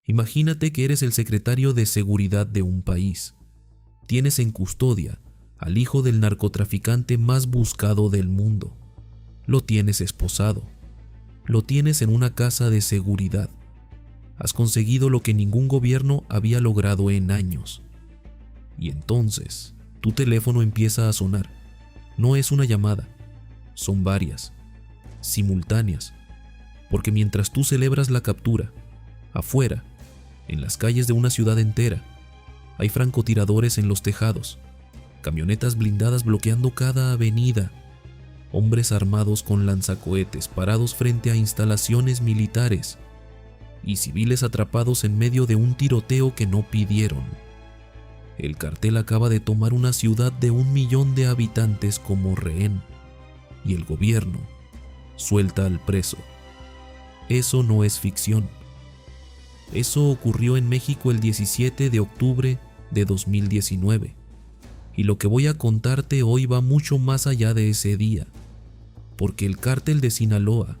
Imagínate que eres el secretario de seguridad de un país. Tienes en custodia al hijo del narcotraficante más buscado del mundo. Lo tienes esposado. Lo tienes en una casa de seguridad. Has conseguido lo que ningún gobierno había logrado en años. Y entonces, tu teléfono empieza a sonar. No es una llamada, son varias, simultáneas, porque mientras tú celebras la captura, afuera, en las calles de una ciudad entera, hay francotiradores en los tejados, camionetas blindadas bloqueando cada avenida, hombres armados con lanzacohetes parados frente a instalaciones militares y civiles atrapados en medio de un tiroteo que no pidieron. El cartel acaba de tomar una ciudad de 1 millón de habitantes como rehén y el gobierno suelta al preso. Eso no es ficción. Eso ocurrió en México el 17 de octubre de 2019. Y lo que voy a contarte hoy va mucho más allá de ese día, porque el cártel de Sinaloa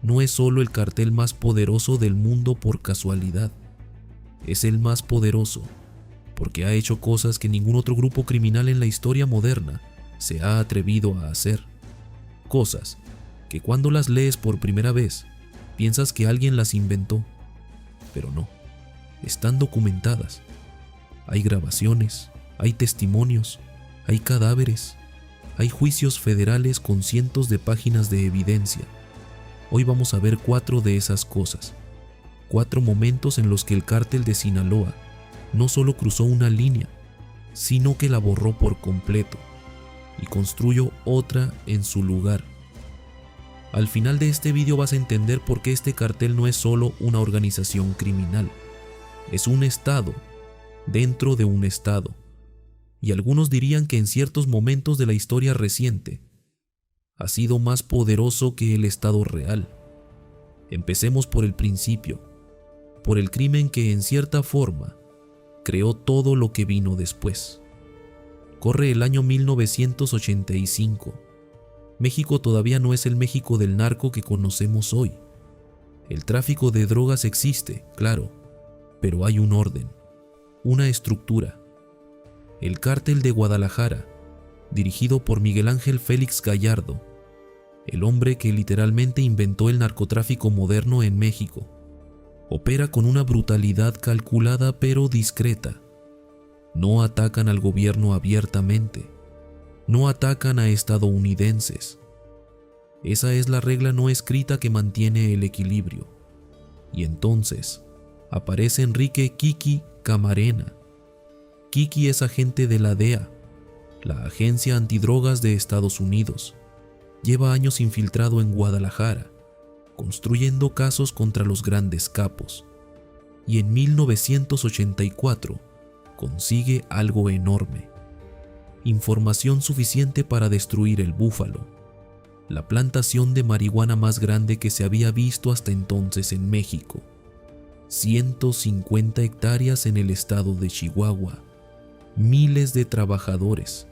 no es solo el cartel más poderoso del mundo por casualidad. Es el más poderoso porque ha hecho cosas que ningún otro grupo criminal en la historia moderna se ha atrevido a hacer. Cosas que cuando las lees por primera vez piensas que alguien las inventó, pero no, están documentadas. Hay grabaciones, hay testimonios, hay cadáveres, hay juicios federales con cientos de páginas de evidencia. Hoy vamos a ver 4 de esas cosas, 4 momentos en los que el cártel de Sinaloa no solo cruzó una línea, sino que la borró por completo y construyó otra en su lugar. Al final de este video vas a entender por qué este cartel no es solo una organización criminal, es un estado dentro de un estado. Y algunos dirían que en ciertos momentos de la historia reciente ha sido más poderoso que el estado real. Empecemos por el principio, por el crimen que en cierta forma creó todo lo que vino después. Corre el año 1985. México todavía no es el México del narco que conocemos hoy. El tráfico de drogas existe, claro, pero hay un orden, una estructura. El cártel de Guadalajara, dirigido por Miguel Ángel Félix Gallardo, el hombre que literalmente inventó el narcotráfico moderno en México, opera con una brutalidad calculada pero discreta. No atacan al gobierno abiertamente, no atacan a estadounidenses. Esa es la regla no escrita que mantiene el equilibrio. Y entonces aparece Enrique Kiki Camarena. Kiki es agente de la DEA, la Agencia Antidrogas de Estados Unidos. Lleva años infiltrado en Guadalajara, construyendo casos contra los grandes capos. Y en 1984 consigue algo enorme: información suficiente para destruir el Búfalo, la plantación de marihuana más grande que se había visto hasta entonces en México. 150 hectáreas en el estado de Chihuahua, miles de trabajadores,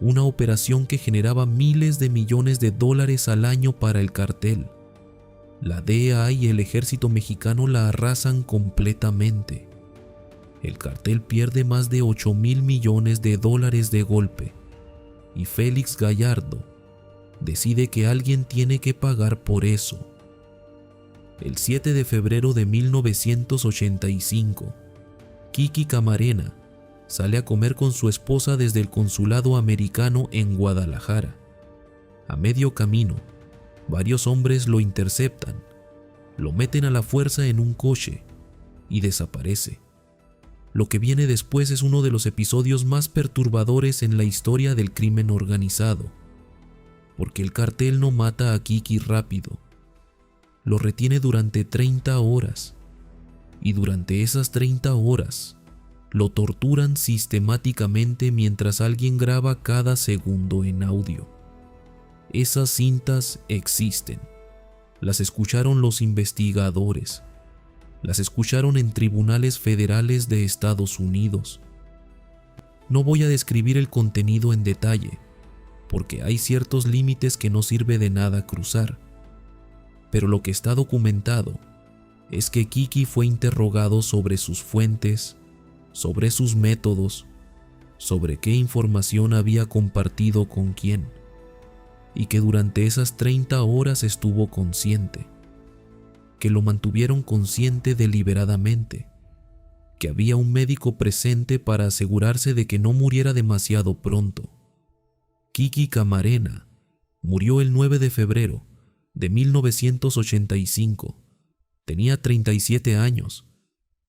una operación que generaba miles de millones de dólares al año para el cartel. La DEA y el ejército mexicano la arrasan completamente. El cartel pierde más de 8,000 millones de dólares de golpe, y Félix Gallardo decide que alguien tiene que pagar por eso. El 7 de febrero de 1985, Kiki Camarena sale a comer con su esposa desde el consulado americano en Guadalajara. A medio camino, varios hombres lo interceptan, lo meten a la fuerza en un coche y desaparece. Lo que viene después es uno de los episodios más perturbadores en la historia del crimen organizado, porque el cartel no mata a Kiki rápido, lo retiene durante 30 horas, y durante esas 30 horas lo torturan sistemáticamente mientras alguien graba cada segundo en audio. Esas cintas existen, las escucharon los investigadores, las escucharon en tribunales federales de Estados Unidos. No voy a describir el contenido en detalle, porque hay ciertos límites que no sirve de nada cruzar, pero lo que está documentado es que Kiki fue interrogado sobre sus fuentes, sobre sus métodos, sobre qué información había compartido con quién, y que durante esas 30 horas estuvo consciente, que lo mantuvieron consciente deliberadamente, que había un médico presente para asegurarse de que no muriera demasiado pronto. Kiki Camarena murió el 9 de febrero de 1985. Tenía 37 años.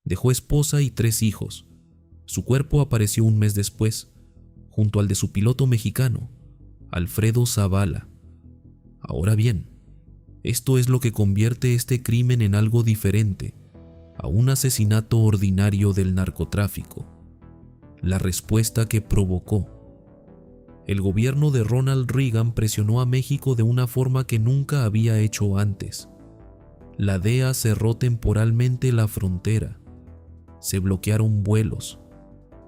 Dejó esposa y 3 hijos. Su cuerpo apareció un mes después, junto al de su piloto mexicano, Alfredo Zavala. Ahora bien, esto es lo que convierte este crimen en algo diferente a un asesinato ordinario del narcotráfico. La respuesta que provocó. El gobierno de Ronald Reagan presionó a México de una forma que nunca había hecho antes. La DEA cerró temporalmente la frontera. Se bloquearon vuelos.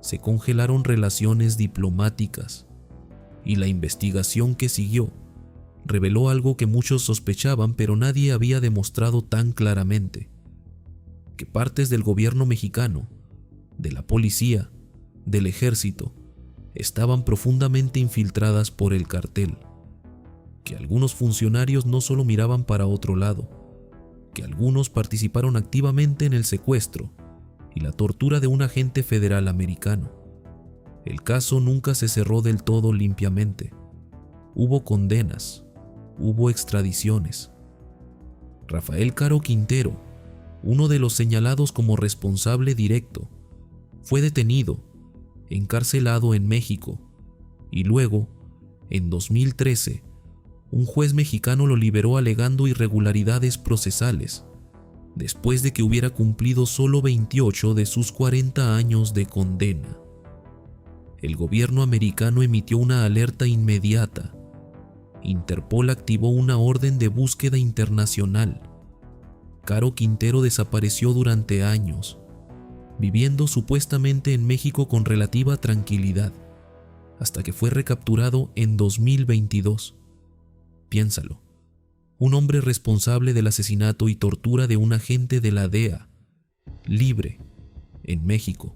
Se congelaron relaciones diplomáticas. Y la investigación que siguió reveló algo que muchos sospechaban, pero nadie había demostrado tan claramente: que partes del gobierno mexicano, de la policía, del ejército, estaban profundamente infiltradas por el cartel, que algunos funcionarios no solo miraban para otro lado, que algunos participaron activamente en el secuestro y la tortura de un agente federal americano. El caso nunca se cerró del todo limpiamente. Hubo condenas, hubo extradiciones. Rafael Caro Quintero, uno de los señalados como responsable directo, fue detenido, encarcelado en México, y luego, en 2013, un juez mexicano lo liberó alegando irregularidades procesales, después de que hubiera cumplido solo 28 de sus 40 años de condena. El gobierno americano emitió una alerta inmediata. Interpol activó una orden de búsqueda internacional. Caro Quintero desapareció durante años, viviendo supuestamente en México con relativa tranquilidad, hasta que fue recapturado en 2022. Piénsalo, un hombre responsable del asesinato y tortura de un agente de la DEA, libre, en México,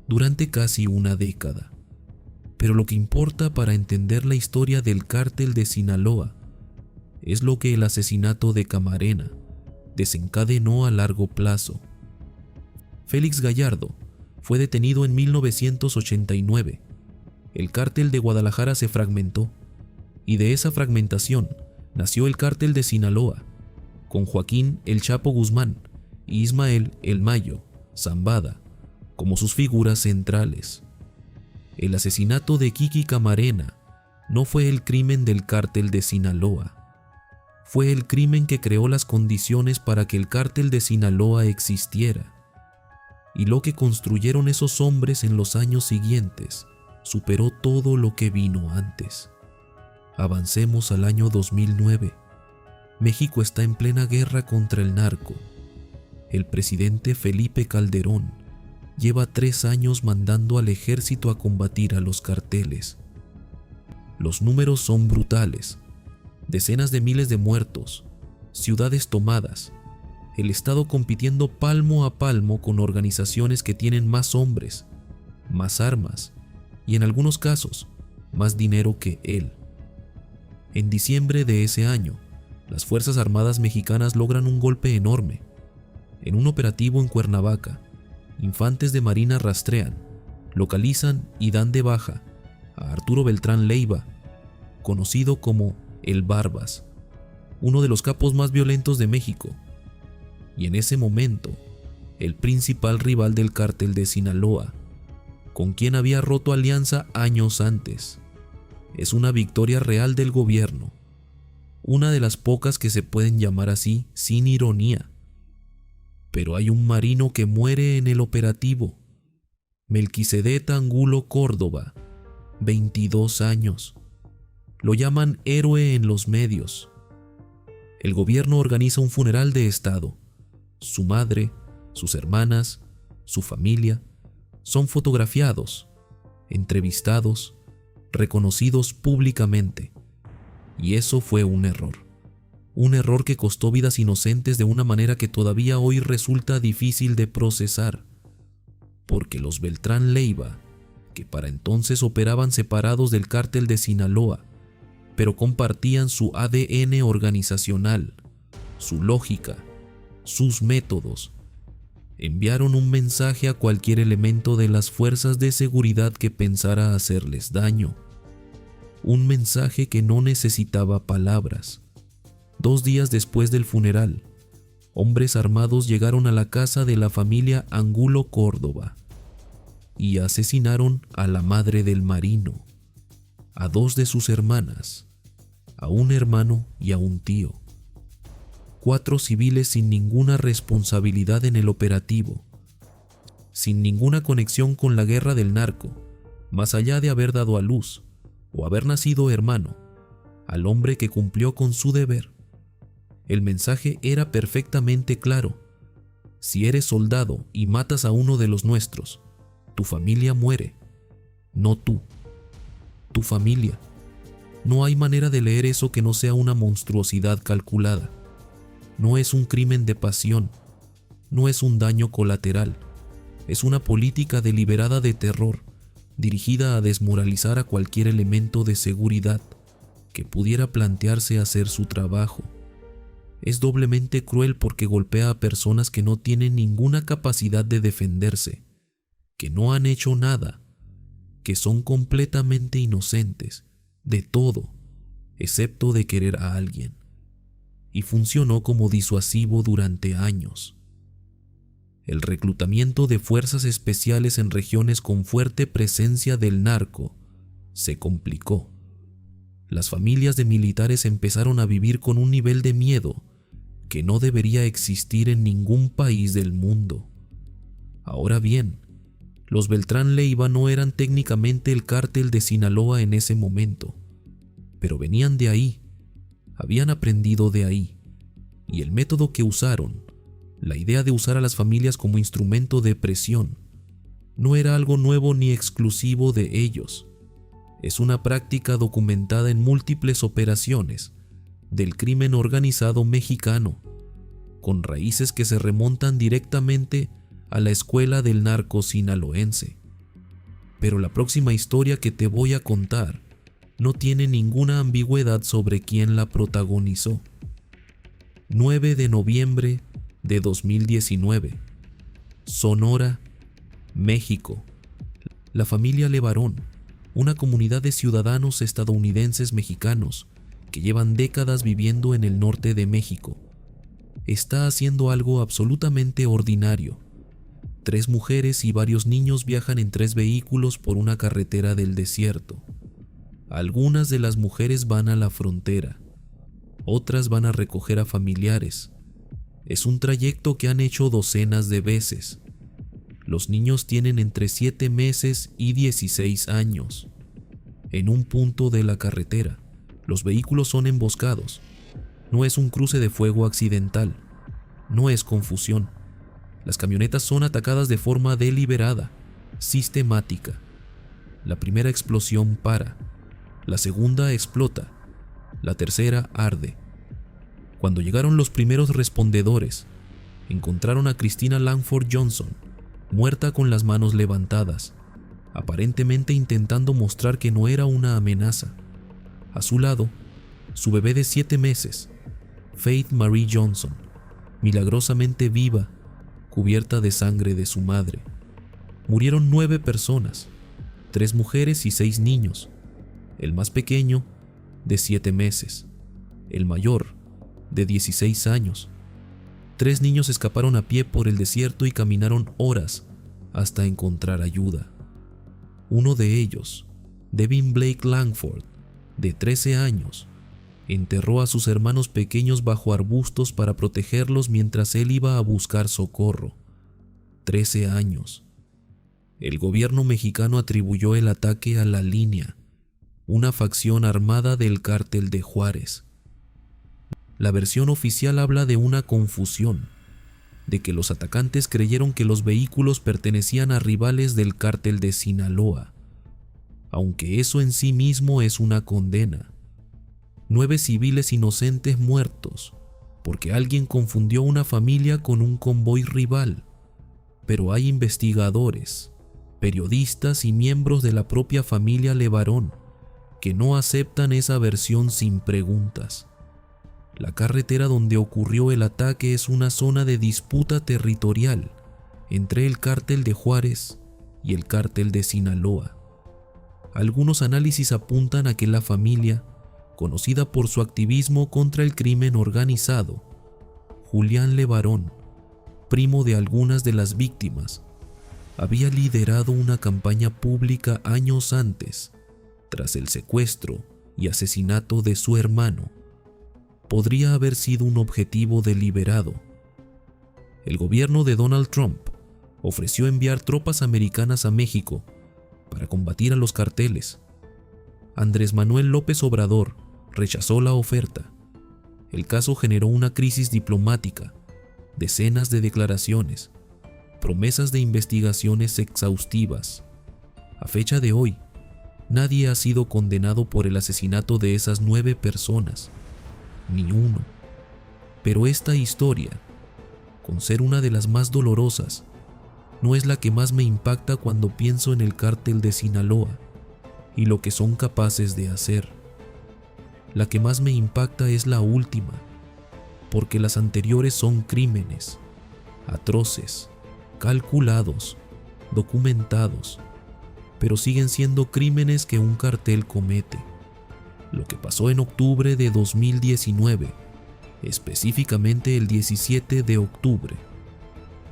durante casi una década. Pero lo que importa para entender la historia del cártel de Sinaloa es lo que el asesinato de Camarena desencadenó a largo plazo. Félix Gallardo fue detenido en 1989. El cártel de Guadalajara se fragmentó, y de esa fragmentación nació el cártel de Sinaloa, con Joaquín El Chapo Guzmán y Ismael El Mayo Zambada como sus figuras centrales. El asesinato de Kiki Camarena no fue el crimen del cártel de Sinaloa. Fue el crimen que creó las condiciones para que el cártel de Sinaloa existiera. Y lo que construyeron esos hombres en los años siguientes superó todo lo que vino antes. Avancemos al año 2009. México está en plena guerra contra el narco. El presidente Felipe Calderón lleva 3 años mandando al ejército a combatir a los carteles. Los números son brutales. Decenas de miles de muertos, ciudades tomadas, el Estado compitiendo palmo a palmo con organizaciones que tienen más hombres, más armas y en algunos casos más dinero que él. En diciembre de ese año, las Fuerzas Armadas mexicanas logran un golpe enorme. En un operativo en Cuernavaca, infantes de Marina rastrean, localizan y dan de baja a Arturo Beltrán Leiva, conocido como El Barbas, uno de los capos más violentos de México, y en ese momento, el principal rival del cártel de Sinaloa, con quien había roto alianza años antes. Es una victoria real del gobierno, una de las pocas que se pueden llamar así sin ironía. Pero hay un marino que muere en el operativo, Melquisedec Angulo Córdoba, 22 años. Lo llaman héroe en los medios. El gobierno organiza un funeral de Estado. Su madre, sus hermanas, su familia son fotografiados, entrevistados, reconocidos públicamente. Y eso fue un error. Un error que costó vidas inocentes de una manera que todavía hoy resulta difícil de procesar, porque los Beltrán Leiva, que para entonces operaban separados del cártel de Sinaloa, pero compartían su ADN organizacional, su lógica, sus métodos, enviaron un mensaje a cualquier elemento de las fuerzas de seguridad que pensara hacerles daño. Un mensaje que no necesitaba palabras. 2 días después del funeral, hombres armados llegaron a la casa de la familia Angulo Córdoba y asesinaron a la madre del marino, a 2 de sus hermanas, a un hermano y a un tío. 4 civiles sin ninguna responsabilidad en el operativo, sin ninguna conexión con la guerra del narco, más allá de haber dado a luz o haber nacido hermano al hombre que cumplió con su deber. El mensaje era perfectamente claro: si eres soldado y matas a uno de los nuestros, tu familia muere, no tú, tu familia. No hay manera de leer eso que no sea una monstruosidad calculada. No es un crimen de pasión, no es un daño colateral, es una política deliberada de terror, dirigida a desmoralizar a cualquier elemento de seguridad que pudiera plantearse hacer su trabajo. Es doblemente cruel porque golpea a personas que no tienen ninguna capacidad de defenderse, que no han hecho nada, que son completamente inocentes de todo, excepto de querer a alguien. Y funcionó como disuasivo durante años. El reclutamiento de fuerzas especiales en regiones con fuerte presencia del narco se complicó. Las familias de militares empezaron a vivir con un nivel de miedo que no debería existir en ningún país del mundo. Ahora bien, los Beltrán Leiva no eran técnicamente el cártel de Sinaloa en ese momento, pero venían de ahí, habían aprendido de ahí, y el método que usaron, la idea de usar a las familias como instrumento de presión, no era algo nuevo ni exclusivo de ellos. Es una práctica documentada en múltiples operaciones del crimen organizado mexicano, con raíces que se remontan directamente a la escuela del narco sinaloense. Pero la próxima historia que te voy a contar no tiene ninguna ambigüedad sobre quién la protagonizó. 9 de noviembre de 2019, Sonora, México. La familia Levarón, una comunidad de ciudadanos estadounidenses mexicanos que llevan décadas viviendo en el norte de México, está haciendo algo absolutamente ordinario. 3 mujeres y varios niños viajan en 3 vehículos por una carretera del desierto. Algunas de las mujeres van a la frontera, otras van a recoger a familiares. Es un trayecto que han hecho docenas de veces. Los niños tienen entre 7 meses y 16 años. En un punto de la carretera, los vehículos son emboscados. No es un cruce de fuego accidental, no es confusión. Las camionetas son atacadas de forma deliberada, sistemática. La primera explosión para, la segunda explota, la tercera arde. Cuando llegaron los primeros respondedores, encontraron a Christina Langford Johnson, muerta con las manos levantadas, aparentemente intentando mostrar que no era una amenaza. A su lado, su bebé de 7 meses, Faith Marie Johnson, milagrosamente viva, cubierta de sangre de su madre. Murieron 9 personas, 3 mujeres y 6 niños, el más pequeño de 7 meses, el mayor de 16 años. 3 niños escaparon a pie por el desierto y caminaron horas hasta encontrar ayuda. Uno de ellos, Devin Blake Langford, de 13 años, enterró a sus hermanos pequeños bajo arbustos para protegerlos mientras él iba a buscar socorro. 13 años. El gobierno mexicano atribuyó el ataque a La Línea, una facción armada del cártel de Juárez. La versión oficial habla de una confusión, de que los atacantes creyeron que los vehículos pertenecían a rivales del cártel de Sinaloa, aunque eso en sí mismo es una condena. 9 civiles inocentes muertos porque alguien confundió una familia con un convoy rival. Pero hay investigadores, periodistas y miembros de la propia familia LeBaron que no aceptan esa versión sin preguntas. La carretera donde ocurrió el ataque es una zona de disputa territorial entre el cártel de Juárez y el cártel de Sinaloa. Algunos análisis apuntan a que la familia, conocida por su activismo contra el crimen organizado, Julián LeBaron, primo de algunas de las víctimas, había liderado una campaña pública años antes, tras el secuestro y asesinato de su hermano. Podría haber sido un objetivo deliberado. El gobierno de Donald Trump ofreció enviar tropas americanas a México para combatir a los carteles. Andrés Manuel López Obrador rechazó la oferta. El caso generó una crisis diplomática, decenas de declaraciones, promesas de investigaciones exhaustivas. A fecha de hoy, nadie ha sido condenado por el asesinato de esas 9 personas, ni uno. Pero esta historia, con ser una de las más dolorosas, no es la que más me impacta cuando pienso en el cártel de Sinaloa y lo que son capaces de hacer. La que más me impacta es la última, porque las anteriores son crímenes, atroces, calculados, documentados, pero siguen siendo crímenes que un cartel comete. Lo que pasó en octubre de 2019, específicamente el 17 de octubre,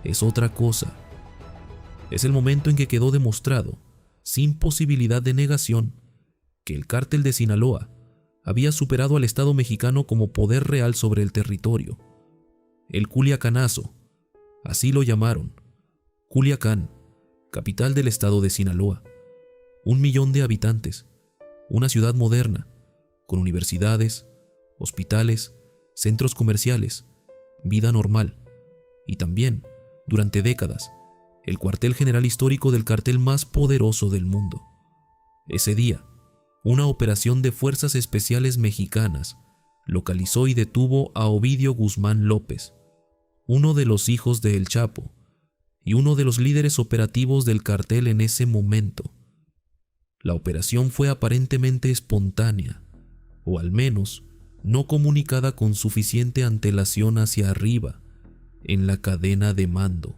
es otra cosa. Es el momento en que quedó demostrado, sin posibilidad de negación, que el cártel de Sinaloa había superado al Estado mexicano como poder real sobre el territorio. El Culiacanazo, así lo llamaron. Culiacán, capital del estado de Sinaloa. 1 millón de habitantes, una ciudad moderna, con universidades, hospitales, centros comerciales, vida normal, y también, durante décadas, el cuartel general histórico del cartel más poderoso del mundo. Ese día, una operación de fuerzas especiales mexicanas localizó y detuvo a Ovidio Guzmán López, uno de los hijos de El Chapo y uno de los líderes operativos del cartel en ese momento. La operación fue aparentemente espontánea, o al menos no comunicada con suficiente antelación hacia arriba, en la cadena de mando.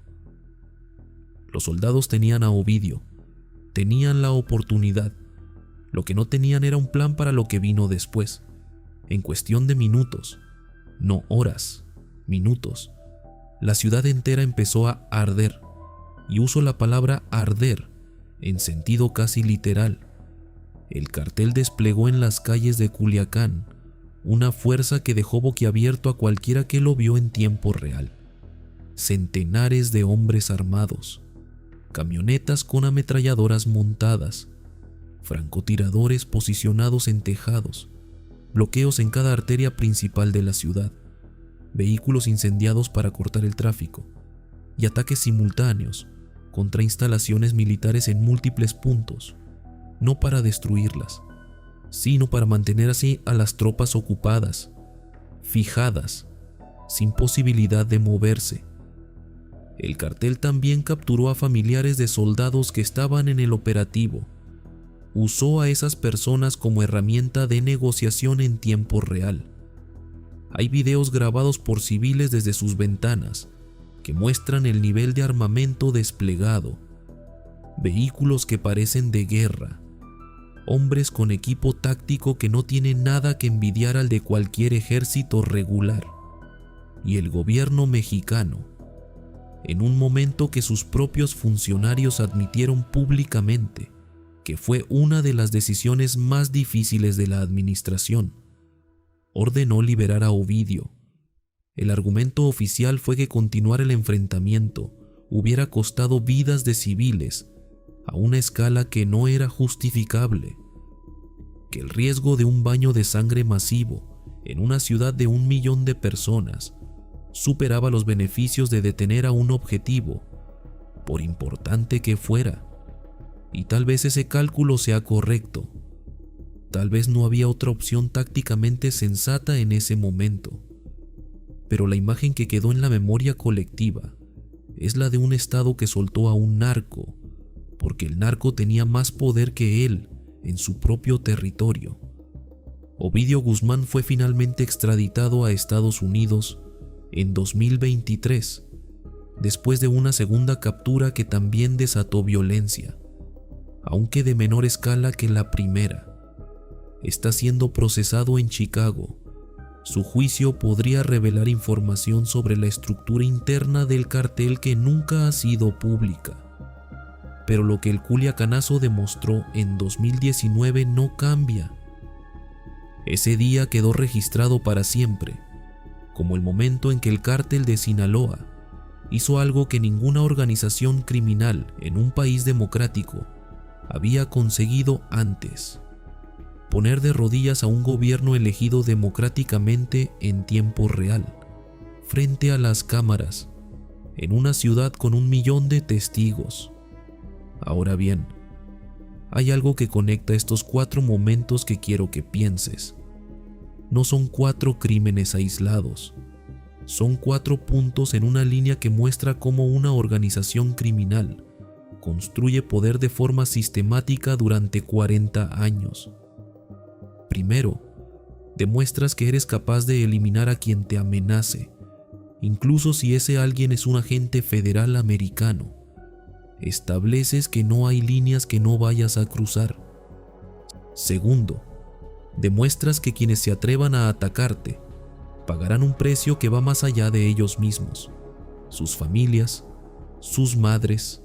Los soldados tenían a Ovidio, tenían la oportunidad. Lo que no tenían era un plan para lo que vino después. En cuestión de minutos, no horas, minutos, la ciudad entera empezó a arder, y uso la palabra arder en sentido casi literal. El cartel desplegó en las calles de Culiacán una fuerza que dejó boquiabierto a cualquiera que lo vio en tiempo real. Centenares de hombres armados, camionetas con ametralladoras montadas, francotiradores posicionados en tejados, bloqueos en cada arteria principal de la ciudad, vehículos incendiados para cortar el tráfico y ataques simultáneos contra instalaciones militares en múltiples puntos, no para destruirlas, sino para mantener así a las tropas ocupadas, fijadas, sin posibilidad de moverse. El cartel también capturó a familiares de soldados que estaban en el operativo. Usó a esas personas como herramienta de negociación en tiempo real. Hay videos grabados por civiles desde sus ventanas que muestran el nivel de armamento desplegado. Vehículos que parecen de guerra. Hombres con equipo táctico que no tiene nada que envidiar al de cualquier ejército regular. Y el gobierno mexicano, en un momento que sus propios funcionarios admitieron públicamente que fue una de las decisiones más difíciles de la administración, ordenó liberar a Ovidio. El argumento oficial fue que continuar el enfrentamiento hubiera costado vidas de civiles a una escala que no era justificable, que el riesgo de un baño de sangre masivo en una ciudad de 1 millón de personas superaba los beneficios de detener a un objetivo, por importante que fuera. Y tal vez ese cálculo sea correcto, Tal vez no había otra opción tácticamente sensata en ese momento, pero la imagen que quedó en la memoria colectiva es la de un estado que soltó a un narco, porque el narco tenía más poder que él en su propio territorio. Ovidio Guzmán fue finalmente extraditado a Estados Unidos en 2023, después de una segunda captura que también desató violencia, aunque de menor escala que la primera. Está siendo procesado en Chicago. Su juicio podría revelar información sobre la estructura interna del cartel que nunca ha sido pública. Pero lo que el Culiacanazo demostró en 2019 no cambia. Ese día quedó registrado para siempre, como el momento en que el cártel de Sinaloa hizo algo que ninguna organización criminal en un país democrático había conseguido antes: poner de rodillas a un gobierno elegido democráticamente en tiempo real, frente a las cámaras, en una ciudad con 1 millón de testigos. Ahora bien, hay algo que conecta estos 4 momentos que quiero que pienses. No son 4 crímenes aislados, son 4 puntos en una línea que muestra cómo una organización criminal construye poder de forma sistemática durante 40 años. Primero, demuestras que eres capaz de eliminar a quien te amenace, incluso si ese alguien es un agente federal americano. Estableces que no hay líneas que no vayas a cruzar. Segundo, demuestras que quienes se atrevan a atacarte pagarán un precio que va más allá de ellos mismos, sus familias, sus madres,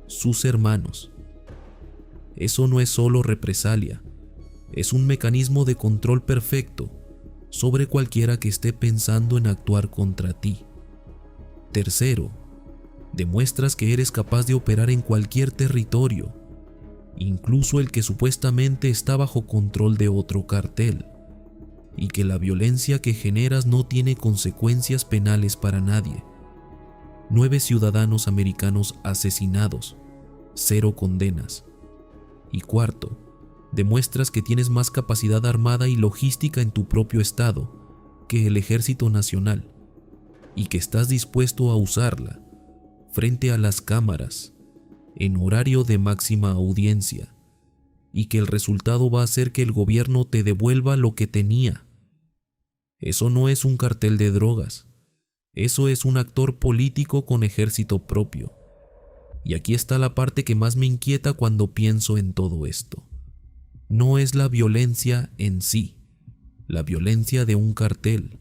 sus hermanos. Eso no es solo represalia, es un mecanismo de control perfecto sobre cualquiera que esté pensando en actuar contra ti. Tercero, demuestras que eres capaz de operar en cualquier territorio, incluso el que supuestamente está bajo control de otro cartel, y que la violencia que generas no tiene consecuencias penales para nadie. 9 ciudadanos americanos asesinados, 0 condenas. Y cuarto, demuestras que tienes más capacidad armada y logística en tu propio estado que el Ejército Nacional, y que estás dispuesto a usarla frente a las cámaras, en horario de máxima audiencia, y que el resultado va a ser que el gobierno te devuelva lo que tenía. Eso no es un cartel de drogas, eso es un actor político con ejército propio. Y aquí está la parte que más me inquieta cuando pienso en todo esto. No es la violencia en sí, la violencia de un cartel,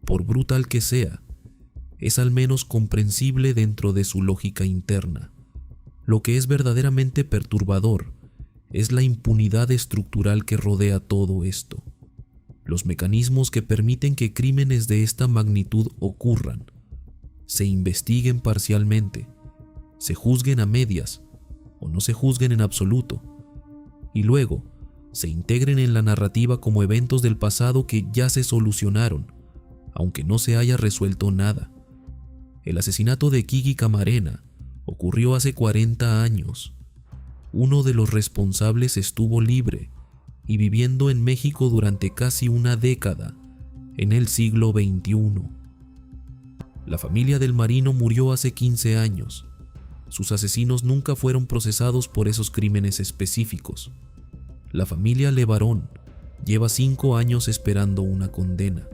por brutal que sea, es al menos comprensible dentro de su lógica interna. Lo que es verdaderamente perturbador es la impunidad estructural que rodea todo esto. Los mecanismos que permiten que crímenes de esta magnitud ocurran, se investiguen parcialmente, se juzguen a medias o no se juzguen en absoluto, y luego se integren en la narrativa como eventos del pasado que ya se solucionaron, aunque no se haya resuelto nada. El asesinato de Kiki Camarena ocurrió hace 40 años. Uno de los responsables estuvo libre y viviendo en México durante casi una década, en el siglo XXI. La familia del marino murió hace 15 años. Sus asesinos nunca fueron procesados por esos crímenes específicos. La familia Levarón lleva 5 años esperando una condena.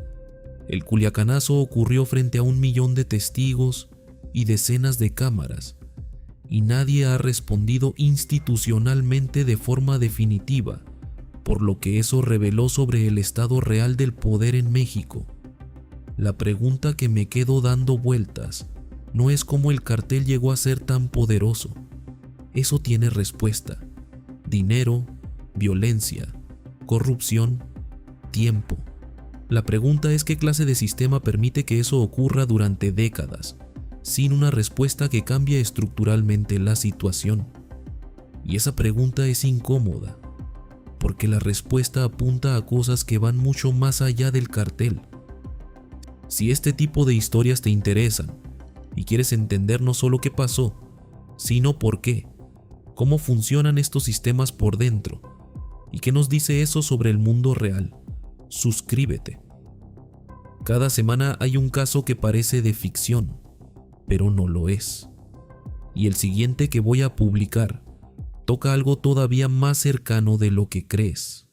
El Culiacanazo ocurrió frente a 1 millón de testigos y decenas de cámaras, y nadie ha respondido institucionalmente de forma definitiva por lo que eso reveló sobre el estado real del poder en México. La pregunta que me quedo dando vueltas no es cómo el cartel llegó a ser tan poderoso. Eso tiene respuesta: dinero, violencia, corrupción, tiempo. La pregunta es qué clase de sistema permite que eso ocurra durante décadas, sin una respuesta que cambie estructuralmente la situación. Y esa pregunta es incómoda, porque la respuesta apunta a cosas que van mucho más allá del cartel. Si este tipo de historias te interesan y quieres entender no solo qué pasó, sino por qué, cómo funcionan estos sistemas por dentro, ¿Y qué nos dice eso sobre el mundo real? Suscríbete. Cada semana hay un caso que parece de ficción, pero no lo es. Y el siguiente que voy a publicar toca algo todavía más cercano de lo que crees.